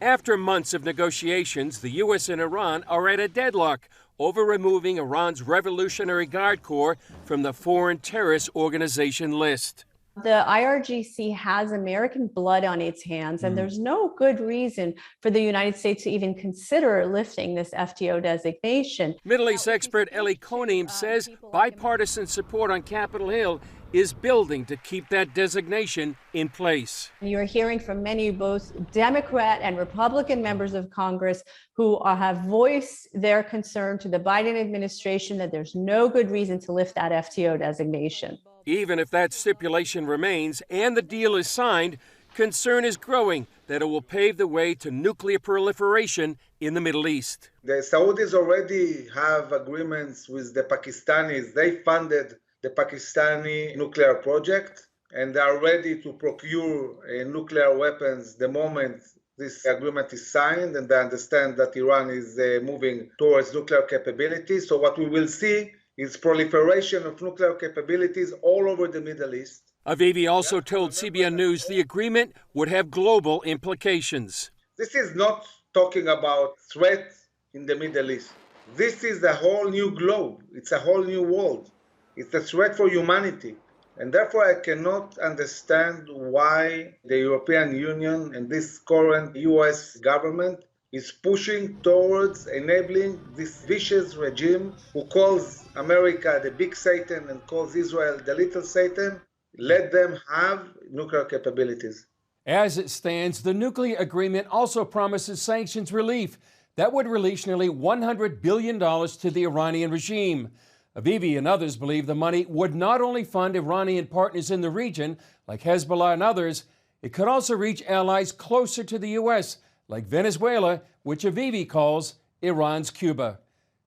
After months of negotiations, the U.S. and Iran are at a deadlock over removing Iran's Revolutionary Guard Corps from the Foreign Terrorist Organization list. The IRGC has American blood on its hands, and there's no good reason for the United States to even consider lifting this FTO designation. Middle East expert Ellie Cohanim says bipartisan support on Capitol Hill is building to keep that designation in place. You're hearing from many, both Democrat and Republican members of Congress, who have voiced their concern to the Biden administration that there's no good reason to lift that FTO designation. Even if that stipulation remains and the deal is signed, concern is growing that it will pave the way to nuclear proliferation in the Middle East. The Saudis already have agreements with the Pakistanis. They funded the Pakistani nuclear project, and they are ready to procure nuclear weapons the moment this agreement is signed, and they understand that Iran is moving towards nuclear capabilities. So what we will see is proliferation of nuclear capabilities all over the Middle East. Avivi also told CBN News the agreement would have global implications. This is not talking about threat in the Middle East. This is a whole new globe. It's a whole new world. It's a threat for humanity. And therefore, I cannot understand why the European Union and this current US government is pushing towards enabling this vicious regime who calls America the big Satan and calls Israel the little Satan. Let them have nuclear capabilities. As it stands, the nuclear agreement also promises sanctions relief that would release nearly $100 billion to the Iranian regime. Avivi and others believe the money would not only fund Iranian partners in the region, like Hezbollah and others, it could also reach allies closer to the U.S., like Venezuela, which Avivi calls Iran's Cuba.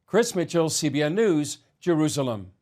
Chris Mitchell, CBN News, Jerusalem.